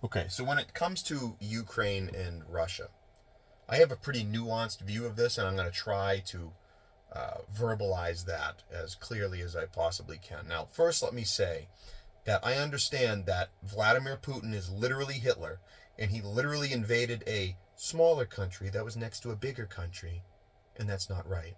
Okay, so when it comes to Ukraine and Russia, I have a pretty nuanced view of this, and I'm going to try to verbalize that as clearly as I possibly can. Now, first, let me say that I understand that Vladimir Putin is literally Hitler, and he literally invaded a smaller country that was next to a bigger country, and that's not right.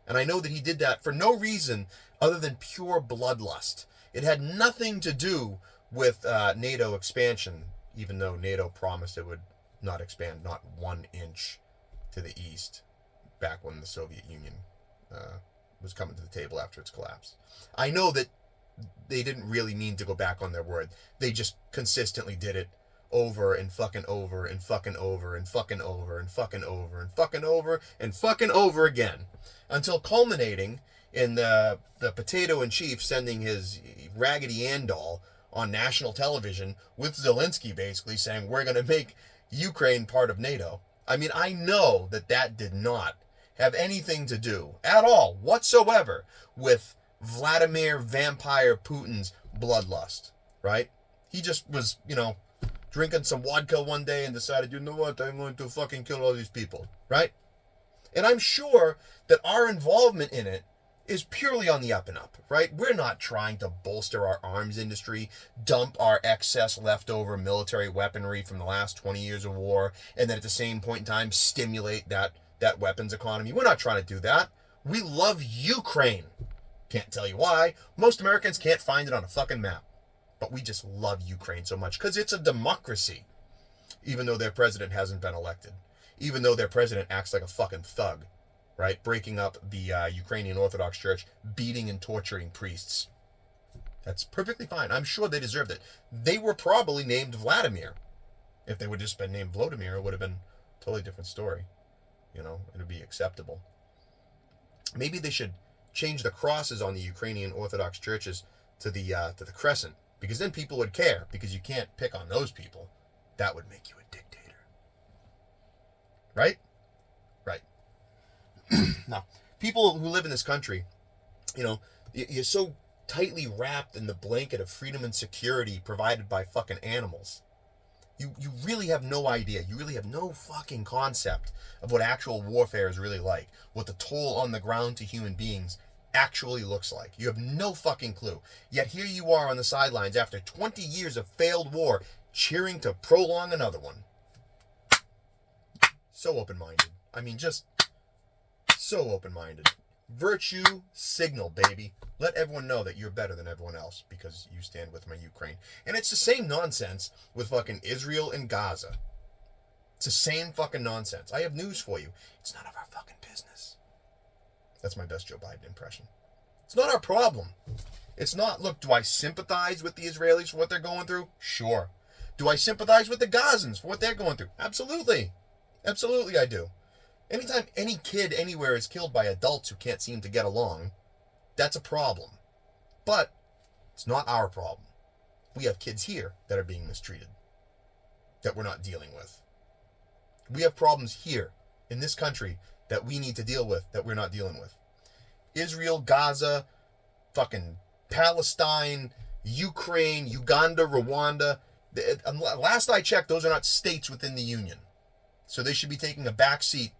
And I know that he did that for no reason other than pure bloodlust. It had nothing to do with NATO expansion, even though NATO promised it would not expand not 1 inch to the east back when the Soviet Union uh, was coming to the table after its collapse. I know that they didn't really mean to go back on their word. They just consistently did it over and fucking over and fucking over and fucking over and fucking over and fucking over and fucking over again, until culminating in the potato in chief sending his Raggedy Ann doll on national television with Zelensky basically saying we're going to make Ukraine part of NATO. I mean, I know that that did not have anything to do at all whatsoever with Vladimir Vampire Putin's bloodlust, right? He just was, drinking some vodka one day and decided, you know what, I'm going to fucking kill all these people, right? And I'm sure that our involvement in it is purely on the up and up, right? We're not trying to bolster our arms industry, dump our excess leftover military weaponry from the last 20 years of war, and then at the same point in time stimulate that weapons economy. We're not trying to do that. We love Ukraine. Can't tell you why. Most Americans can't find it on a fucking map. But we just love Ukraine so much because it's a democracy, even though their president hasn't been elected, even though their president acts like a fucking thug, right? Breaking up the Ukrainian Orthodox Church, beating and torturing priests. That's perfectly fine. I'm sure they deserved it. They were probably named Vladimir. If they would have just been named Vladimir, it would have been a totally different story. It would be acceptable. Maybe they should change the crosses on the Ukrainian Orthodox churches to the crescent, because then people would care, because you can't pick on those people. That would make you a dictator. Right? Right. Now, people who live in this country, you're so tightly wrapped in the blanket of freedom and security provided by fucking animals. You really have no idea. You really have no fucking concept of what actual warfare is really like, what the toll on the ground to human beings actually looks like. You have no fucking clue. Yet here you are on the sidelines after 20 years of failed war, cheering to prolong another one. So open-minded. I mean, just so open-minded. Virtue signal, baby. Let everyone know that you're better than everyone else because you stand with my Ukraine. And it's the same nonsense with fucking Israel and Gaza. It's the same fucking nonsense. I have news for you. It's none of our fucking business. That's my best Joe Biden impression. It's not our problem. It's not, look, do I sympathize with the Israelis for what they're going through? Sure. Do I sympathize with the Gazans for what they're going through? Absolutely. Absolutely I do. Anytime any kid anywhere is killed by adults who can't seem to get along, that's a problem. But it's not our problem. We have kids here that are being mistreated, that we're not dealing with. We have problems here in this country that we need to deal with that we're not dealing with. Israel, Gaza, fucking Palestine, Ukraine, Uganda, Rwanda. Last I checked, those are not states within the Union. So they should be taking a back seat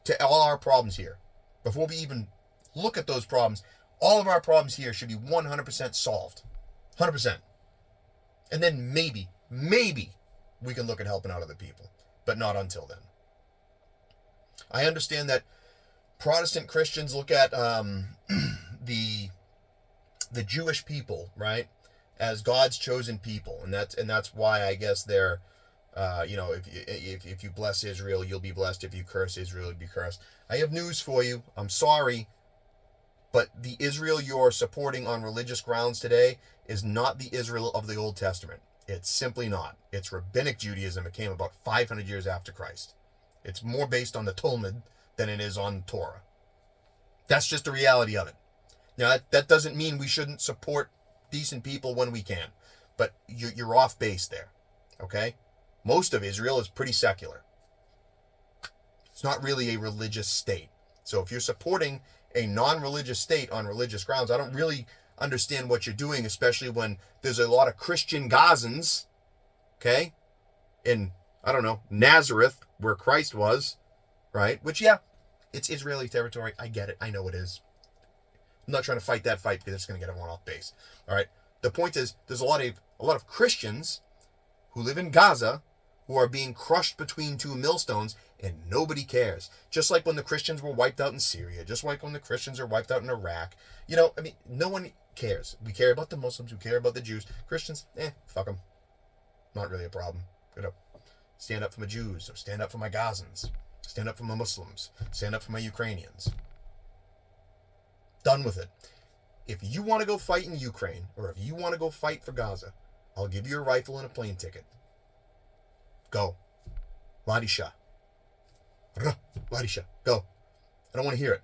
to all our problems here. Before we even look at those problems, all of our problems here should be 100% solved. 100%. And then maybe we can look at helping out other people. But not until then. I understand that Protestant Christians look at the Jewish people, right, as God's chosen people, and that's why I guess they're, if you bless Israel, you'll be blessed. If you curse Israel, you'll be cursed. I have news for you. I'm sorry, but the Israel you're supporting on religious grounds today is not the Israel of the Old Testament. It's simply not. It's Rabbinic Judaism. It came about 500 years after Christ. It's more based on the Talmud than it is on Torah. That's just the reality of it. Now, that doesn't mean we shouldn't support decent people when we can, but you're off base there, okay? Most of Israel is pretty secular. It's not really a religious state. So if you're supporting a non-religious state on religious grounds, I don't really understand what you're doing, especially when there's a lot of Christian Gazans okay? In, I don't know, Nazareth, where Christ was, right? Which, yeah, it's Israeli territory. I get it. I know it is. I'm not trying to fight that fight because it's going to get everyone off base. All right. The point is, there's a lot of Christians who live in Gaza who are being crushed between two millstones, and nobody cares. Just like when the Christians were wiped out in Syria, just like when the Christians are wiped out in Iraq. You know, I mean, no one cares. We care about the Muslims, we care about the Jews. Christians, fuck them. Not really a problem. Gonna stand up for my Jews, or stand up for my Gazans, stand up for my Muslims, stand up for my Ukrainians. Done with it. If you want to go fight in Ukraine, or if you want to go fight for Gaza, I'll give you a rifle and a plane ticket. Go. Ladisha. Ladisha. Go. I don't want to hear it.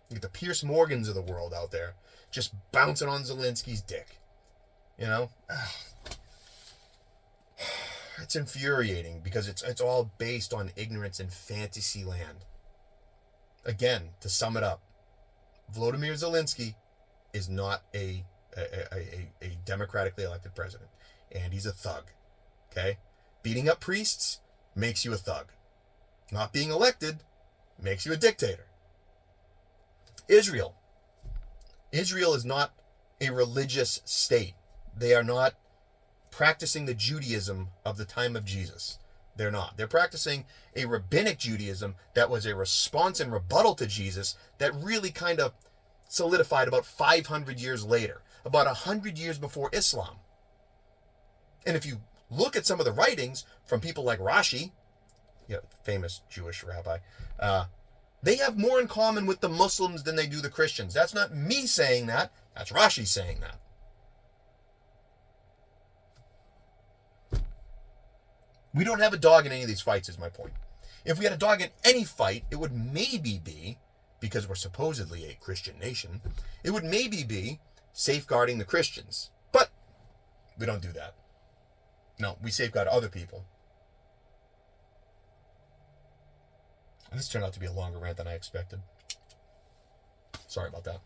You get the Pierce Morgans of the world out there just bouncing on Zelensky's dick. You know? It's infuriating because it's all based on ignorance and fantasy land. Again, to sum it up, Volodymyr Zelensky is not a democratically elected president. And he's a thug. Okay? Beating up priests makes you a thug. Not being elected makes you a dictator. Israel is not a religious state. They are not practicing the Judaism of the time of Jesus. They're not. They're practicing a rabbinic Judaism that was a response and rebuttal to Jesus that really kind of solidified about 500 years later, about 100 years before Islam. And if you look at some of the writings from people like Rashi, famous Jewish rabbi, they have more in common with the Muslims than they do the Christians. That's not me saying that. That's Rashi saying that. We don't have a dog in any of these fights, is my point. If we had a dog in any fight, it would maybe be, because we're supposedly a Christian nation, it would maybe be safeguarding the Christians. But we don't do that. No, we safeguard other people. And this turned out to be a longer rant than I expected. Sorry about that.